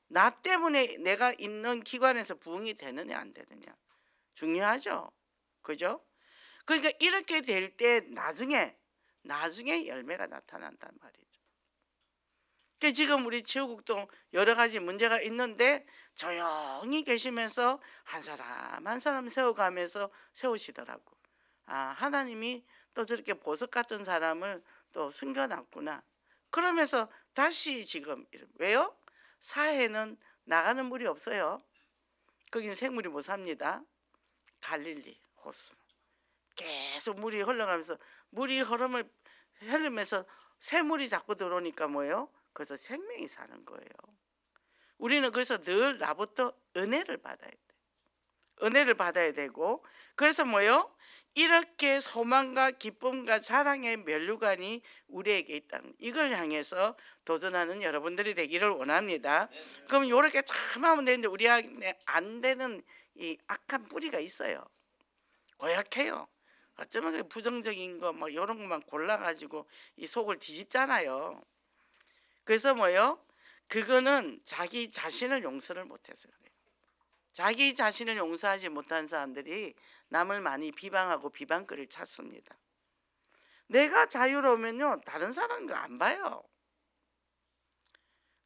나 때문에 내가 있는 기관에서 부흥이 되느냐 안 되느냐 중요하죠. 그죠? 그러니까 이렇게 될 때 나중에 열매가 나타난단 말이죠. 그러니까 지금 우리 지호국도 여러 가지 문제가 있는데 조용히 계시면서 한 사람 한 사람 세워가면서 세우시더라고. 하나님이 또 저렇게 보석 같은 사람을 또 숨겨놨구나. 그러면서 다시 지금 왜요? 사해는 나가는 물이 없어요. 거기는 생물이 못 삽니다. 갈릴리 호수 계속 물이 흘러가면서 물이 흐르면서 새물이 자꾸 들어오니까 뭐예요? 그래서 생명이 사는 거예요. 우리는 그래서 늘 나부터 은혜를 받아야 돼. 은혜를 받아야 되고, 그래서 뭐요? 이렇게 소망과 기쁨과 사랑의 면류관이 우리에게 있다는, 이걸 향해서 도전하는 여러분들이 되기를 원합니다. 그럼 요렇게 참 하면 되는데 우리 안에 안 되는 이 악한 뿌리가 있어요. 고약해요. 어쩌면 부정적인 거 막 이런 것만 골라가지고 이 속을 뒤집잖아요. 그래서 뭐요? 그거는 자기 자신을 용서를 못해서 그래요. 자기 자신을 용서하지 못하는 사람들이 남을 많이 비방하고 비방거리를 찾습니다. 내가 자유로우면요, 다른 사람은 안 봐요.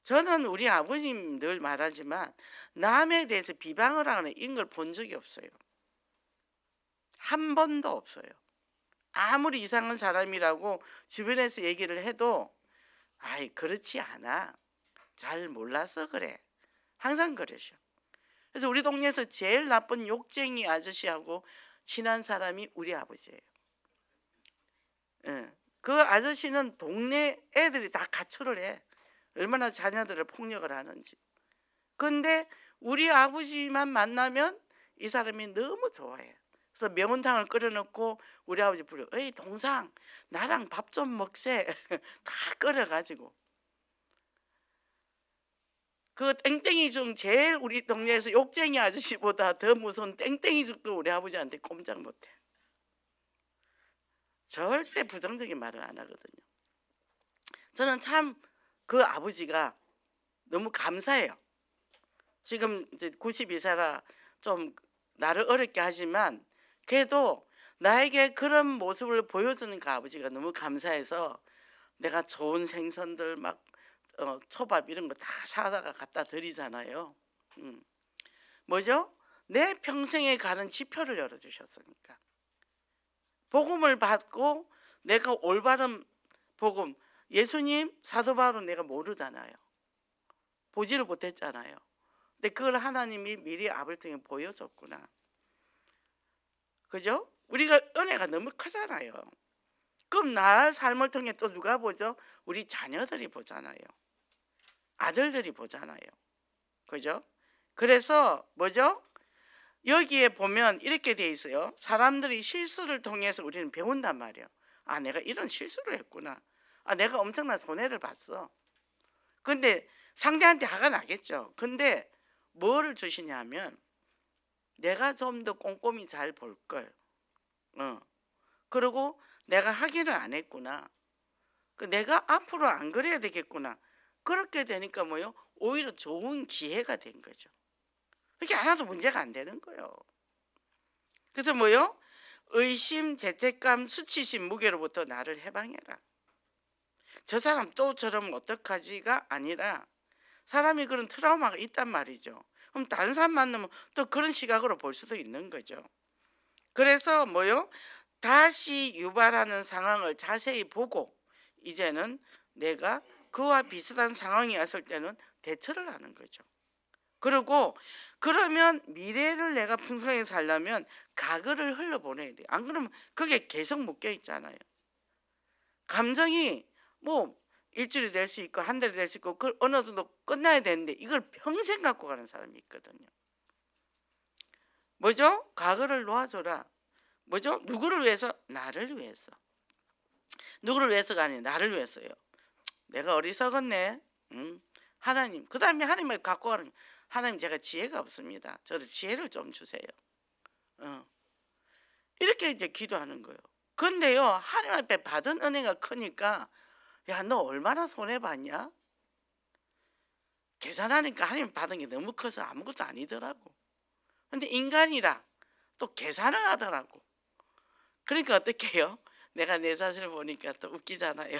저는 우리 아버님 늘 말하지만 남에 대해서 비방을 하거나 이런 걸 본 적이 없어요. 한 번도 없어요. 아무리 이상한 사람이라고 주변에서 얘기를 해도 아이 그렇지 않아, 잘 몰라서 그래, 항상 그러셔. 그래서 우리 동네에서 제일 나쁜 욕쟁이 아저씨하고 친한 사람이 우리 아버지예요. 예. 그 아저씨는 동네 애들이 다 가출을 해. 얼마나 자녀들을 폭력을 하는지. 근데 우리 아버지만 만나면 이 사람이 너무 좋아해. 그래서 매운탕을 끓여놓고 우리 아버지 불러. 에이 동상 나랑 밥 좀 먹세. 다 끓여가지고. 그 땡땡이 중 제일 우리 동네에서 욕쟁이 아저씨보다 더 무서운 땡땡이 죽도 우리 아버지한테 꼼짝 못해. 절대 부정적인 말을 안 하거든요. 저는 참 그 아버지가 너무 감사해요. 지금 이제 92세라 좀 나를 어렵게 하지만 그래도 나에게 그런 모습을 보여주는 그 아버지가 너무 감사해서 내가 좋은 생선들 막 초밥 이런 거 다 사다가 갖다 드리잖아요. 뭐죠? 내 평생에 가는 지표를 열어주셨으니까. 복음을 받고 내가 올바른 복음, 예수님 사도 바울은 내가 모르잖아요. 보지를 못했잖아요. 근데 그걸 하나님이 미리 아버지를 통해 보여줬구나. 그죠? 우리가 은혜가 너무 크잖아요. 그럼 나 삶을 통해 또 누가 보죠? 우리 자녀들이 보잖아요. 아들들이 보잖아요. 그죠? 그래서 뭐죠? 여기에 보면 이렇게 돼 있어요. 사람들이 실수를 통해서 우리는 배운단 말이에요. 아, 내가 이런 실수를 했구나. 아, 내가 엄청난 손해를 봤어. 근데 상대한테 화가 나겠죠. 근데 뭐를 주시냐면 내가 좀 더 꼼꼼히 잘 볼 걸. 그리고 내가 확인을 안 했구나. 내가 앞으로 안 그래야 되겠구나. 그렇게 되니까 뭐요? 오히려 좋은 기회가 된 거죠. 그렇게 안 해도 문제가 안 되는 거예요. 그래서 뭐요? 의심, 죄책감, 수치심, 무게로부터 나를 해방해라. 저 사람 또 저러면 어떡하지가 아니라 사람이 그런 트라우마가 있단 말이죠. 그럼 다른 사람 만나면 또 그런 시각으로 볼 수도 있는 거죠. 그래서 뭐요? 다시 유발하는 상황을 자세히 보고 이제는 내가 그와 비슷한 상황이 왔을 때는 대처를 하는 거죠. 그리고 그러면 미래를 내가 풍성하게 살려면 과거를 흘려보내야 돼요. 안 그러면 그게 계속 묶여 있잖아요. 감정이 뭐 일주일이 될 수 있고 한 달이 될 수 있고 그 어느 정도 끝나야 되는데 이걸 평생 갖고 가는 사람이 있거든요. 뭐죠? 과거를 놓아줘라. 뭐죠? 누구를 위해서? 나를 위해서. 누구를 위해서가 아니라 나를 위해서요. 내가 어리석었네. 하나님. 그 다음에 하나님을 갖고 가는, 하나님 제가 지혜가 없습니다. 저도 지혜를 좀 주세요. 이렇게 이제 기도하는 거예요. 근데요, 하나님 앞에 받은 은혜가 크니까 야, 너 얼마나 손해봤냐? 계산하니까 하나님 받은 게 너무 커서 아무것도 아니더라고. 근데 인간이라 또 계산을 하더라고. 그러니까 어떻게 해요? 내가 내 자신을 보니까 또 웃기잖아요.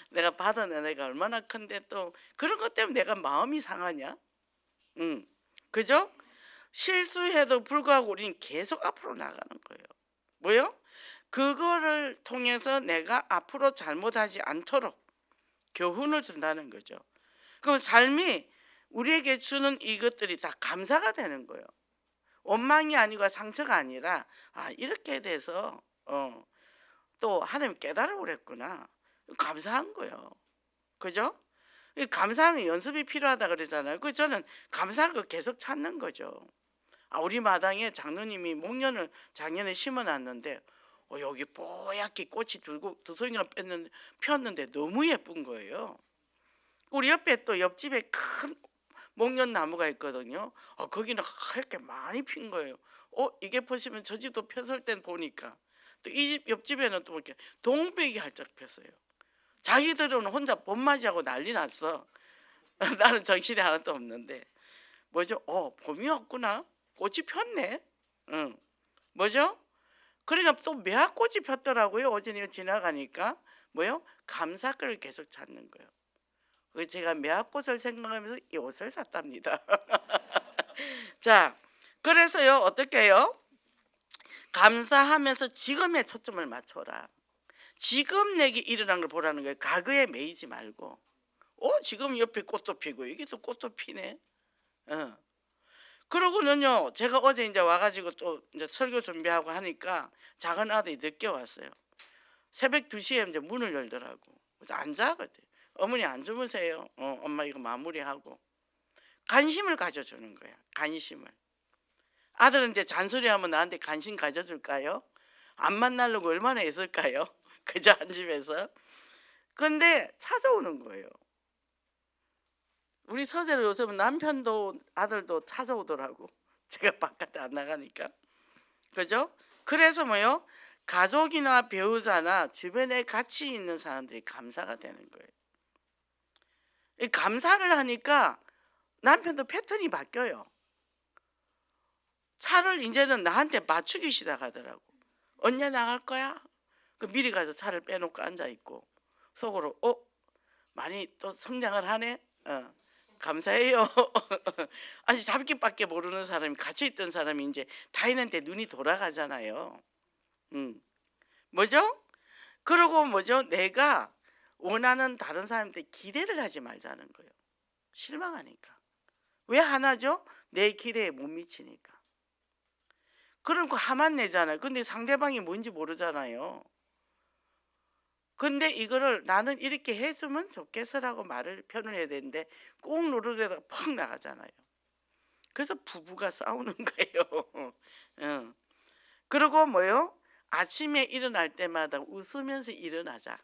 내가 받은 은혜가 얼마나 큰데 또 그런 것 때문에 내가 마음이 상하냐? 그죠? 실수해도 불구하고 우리는 계속 앞으로 나가는 거예요. 뭐요? 그거를 통해서 내가 앞으로 잘못하지 않도록 교훈을 준다는 거죠. 그럼 삶이 우리에게 주는 이것들이 다 감사가 되는 거예요. 원망이 아니고 상처가 아니라 아 이렇게 돼서 또 하나님 깨달아 그랬구나. 감사한 거예요. 그죠? 감사하는 연습이 필요하다 그러잖아요. 그 저는 감사한 걸 계속 찾는 거죠. 우리 마당에 장로님이 목련을 작년에 심어놨는데 여기 뽀얗게 꽃이 들고 두송이가 폈는데 너무 예쁜 거예요. 우리 옆에 또 옆집에 큰 목련 나무가 있거든요. 거기는 이렇게 많이 핀 거예요. 이게 보시면 저 집도 폈을 땐 보니까 또 이 집 옆집에는 또 이렇게 동백이 활짝 폈어요. 자기들은 혼자 봄맞이하고 난리 났어. 나는 정신이 하나도 없는데 뭐죠? 봄이 왔구나. 꽃이 폈네. 응. 뭐죠? 그러니까 또 매화꽃이 폈더라고요. 어제 지나가니까 뭐요? 감사글을 계속 찾는 거예요. 그래서 제가 매화꽃을 생각하면서 이 옷을 샀답니다. 자, 그래서요 어떻게 해요? 감사하면서 지금에 초점을 맞춰라. 지금 내게 일어난 걸 보라는 거예요. 과거에 매이지 말고. 지금 옆에 꽃도 피고 여기도 꽃도 피네. 그러고는요 제가 어제 이제 와가지고 또 이제 설교 준비하고 하니까 작은 아들이 늦게 왔어요. 새벽 2시에 이제 문을 열더라고. 그래서 앉아 그랬더니 어머니 안 주무세요. 엄마 이거 마무리하고. 관심을 가져주는 거야. 관심을. 아들은 이제 잔소리하면 나한테 관심 가져줄까요? 안 만나려고 얼마나 애쓸까요? 그저 한 집에서. 근데 찾아오는 거예요. 우리 서재로 요즘은 남편도 아들도 찾아오더라고. 제가 바깥에 안 나가니까. 그죠? 그래서 뭐요? 가족이나 배우자나 주변에 같이 있는 사람들이 감사가 되는 거예요. 이 감사를 하니까 남편도 패턴이 바뀌어요. 차를 이제는 나한테 맞추기 시작하더라고. 언제 나갈 거야? 미리 가서 차를 빼놓고 앉아 있고 속으로 많이 또 성장을 하네. 감사해요. 아니 잡기밖에 모르는 사람이 같이 있던 사람이 이제 타인한테 눈이 돌아가잖아요. 뭐죠? 그리고 뭐죠? 내가 원하는 다른 사람한테 기대를 하지 말자는 거예요. 실망하니까. 왜 하나죠? 내 기대에 못 미치니까. 그런 거 화만 내잖아요. 근데 상대방이 뭔지 모르잖아요. 근데 이거를 나는 이렇게 했으면 좋겠어라고 말을 표현해야 되는데 꾹 누르다가 퍽 나가잖아요. 그래서 부부가 싸우는 거예요. 그리고 뭐요? 아침에 일어날 때마다 웃으면서 일어나자.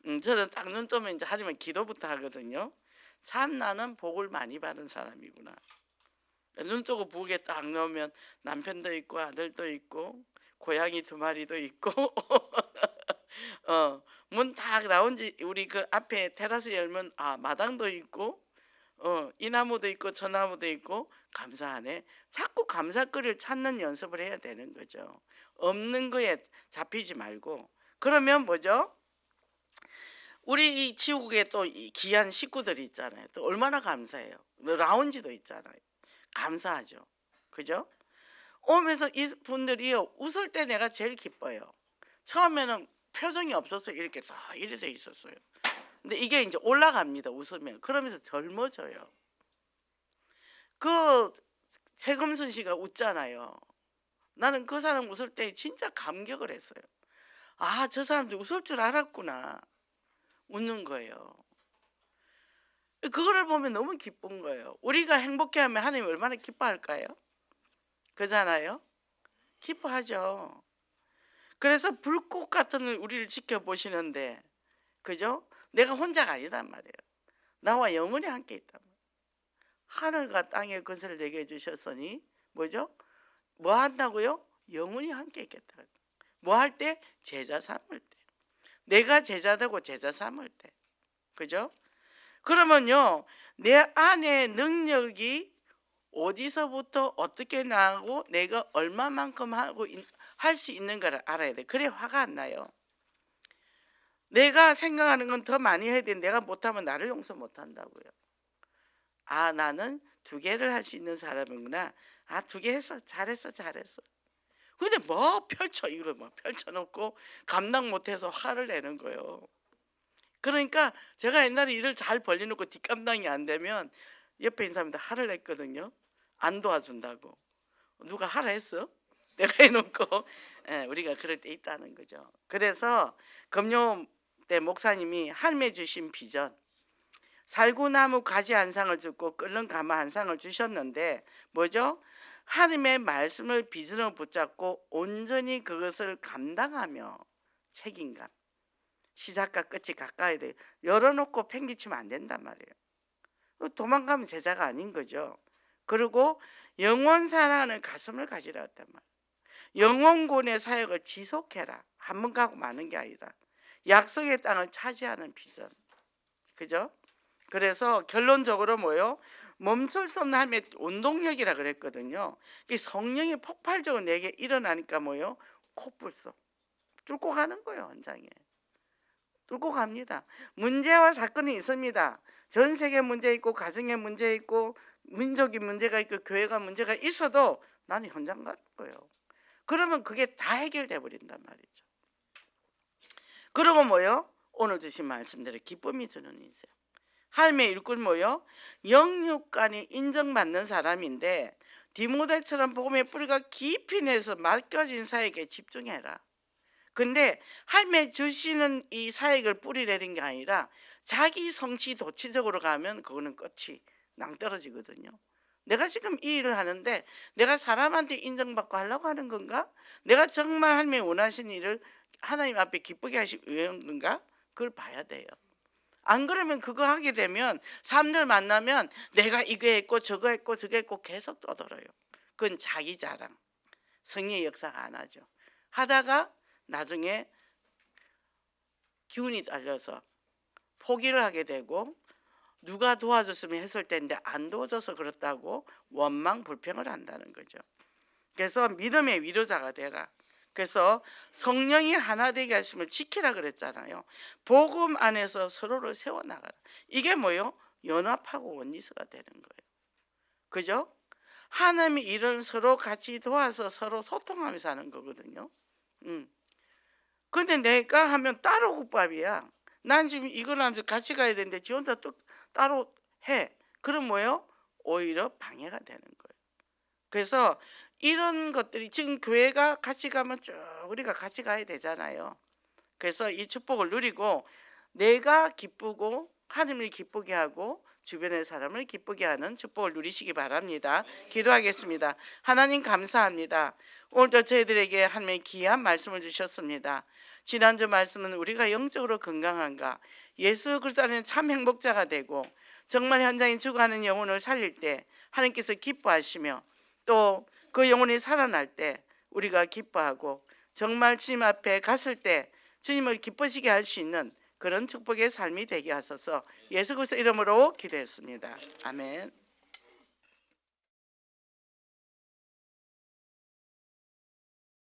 저는 딱 눈 뜨면 이제 하지만 기도부터 하거든요. 참 나는 복을 많이 받은 사람이구나. 눈 뜨고 부엌에 딱 넣으면 남편도 있고 아들도 있고 고양이 2마리도 있고 문 딱 나온지 우리 그 앞에 테라스 열면 마당도 있고 이 나무도 있고 저 나무도 있고 감사하네. 자꾸 감사거리를 찾는 연습을 해야 되는 거죠. 없는 거에 잡히지 말고. 그러면 뭐죠? 우리 이 지옥에 또 이 귀한 식구들이 있잖아요. 또 얼마나 감사해요. 라운지도 있잖아요. 감사하죠. 그죠? 오면서 이 분들이요 웃을 때 내가 제일 기뻐요. 처음에는 표정이 없어서 이렇게 다 이래 돼 있었어요. 근데 이게 이제 올라갑니다. 웃으면. 그러면서 젊어져요. 그 최금순 씨가 웃잖아요. 나는 그 사람 웃을 때 진짜 감격을 했어요. 저 사람들 웃을 줄 알았구나. 웃는 거예요. 그거를 보면 너무 기쁜 거예요. 우리가 행복해하면 하나님 얼마나 기뻐할까요? 그잖아요. 기뻐하죠. 그래서 불꽃 같은 우리를 지켜보시는데 그죠? 내가 혼자가 아니단 말이에요. 나와 영원히 함께 있단 말이에요. 하늘과 땅의 건설을 내게 해주셨으니 뭐죠? 뭐 한다고요? 영원히 함께 있겠다. 뭐 할 때? 제자 삼을 때. 내가 제자 되고 제자 삼을 때. 그죠? 그러면요 내 안에 능력이 어디서부터 어떻게 나고 내가 얼마만큼 하고 할 수 있는 걸 알아야 돼. 그래 화가 안 나요. 내가 생각하는 건 더 많이 해야 돼. 내가 못하면 나를 용서 못한다고요. 나는 2개를 할 수 있는 사람이구나. 2개 했어. 잘했어. 근데 뭐 이거 뭐 펼쳐놓고 감당 못해서 화를 내는 거예요. 그러니까 제가 옛날에 일을 잘 벌려놓고 뒷감당이 안 되면 옆에 있는 사람한테 화를 냈거든요. 안 도와준다고. 누가 하라 했어? 내가 해놓고 우리가 그럴 때 있다는 거죠. 그래서 금요 때 목사님이 하나님의 주신 비전 살구나무 가지 한 상을 주고 끓는 가마 한 상을 주셨는데 뭐죠? 하나님의 말씀을 비전으로 붙잡고 온전히 그것을 감당하며 책임감, 시작과 끝이 가까이 돼 열어놓고 팽개치면 안 된단 말이에요. 도망가면 제자가 아닌 거죠. 그리고 영원 사랑하는 가슴을 가지라 했단 말이에요. 영혼군의 사역을 지속해라. 한 번 가고 마는 게 아니라 약속의 땅을 차지하는 비전. 그죠? 그래서 결론적으로 뭐요? 멈출 수 없는 하나님의 운동력이라 그랬거든요. 성령이 폭발적으로 내게 일어나니까 뭐요? 코뿔소 뚫고 가는 거예요. 현장에 뚫고 갑니다. 문제와 사건이 있습니다. 전 세계 문제 있고 가정에 문제 있고 민족이 문제가 있고 교회가 문제가 있어도 나는 현장 갈 거예요. 그러면 그게 다 해결돼 버린단 말이죠. 그리고 뭐요? 오늘 주신 말씀대로 기쁨이 주는 인생. 하나님의 일꾼 뭐요? 영육간이 인정받는 사람인데 디모데처럼 복음의 뿌리가 깊이 내서 맡겨진 사역에 집중해라. 근데 하나님의 주시는 이 사역을 뿌리 내린 게 아니라 자기 성취 도취적으로 가면 그거는 끝이 낭떠러지거든요. 내가 지금 이 일을 하는데 내가 사람한테 인정받고 하려고 하는 건가? 내가 정말 하나님의 원하신 일을 하나님 앞에 기쁘게 하시기 위한 건가? 그걸 봐야 돼요. 안 그러면 그거 하게 되면 사람들 만나면 내가 이거 했고 저거 했고 저거 했고 계속 떠들어요. 그건 자기 자랑, 성령의 역사가 안 하죠. 하다가 나중에 기운이 딸려서 포기를 하게 되고 누가 도와줬으면 했을 텐데 안 도와줘서 그렇다고 원망 불평을 한다는 거죠. 그래서 믿음의 위로자가 되라. 그래서 성령이 하나 되게 하심을 지키라 그랬잖아요. 복음 안에서 서로를 세워나가라. 이게 뭐요? 연합하고 원리스가 되는 거예요. 그죠? 하나님이 이런 서로 같이 도와서 서로 소통하면서 하는 거거든요. 근데 내가 하면 따로 국밥이야. 난 지금 이걸 하면서 같이 가야 되는데 지 혼자 또 따로 해. 그럼 뭐예요? 오히려 방해가 되는 거예요. 그래서 이런 것들이 지금 교회가 같이 가면 쭉 우리가 같이 가야 되잖아요. 그래서 이 축복을 누리고 내가 기쁘고 하나님을 기쁘게 하고 주변의 사람을 기쁘게 하는 축복을 누리시기 바랍니다. 기도하겠습니다. 하나님 감사합니다. 오늘도 저희들에게 하나님의 귀한 말씀을 주셨습니다. 지난주 말씀은 우리가 영적으로 건강한가, 예수 그리스도 안에 참 행복자가 되고 정말 현장에 죽어가는 영혼을 살릴 때 하나님께서 기뻐하시며 또 그 영혼이 살아날 때 우리가 기뻐하고 정말 주님 앞에 갔을 때 주님을 기쁘시게 할 수 있는 그런 축복의 삶이 되게 하소서. 예수 그리스도 이름으로 기도했습니다. 아멘.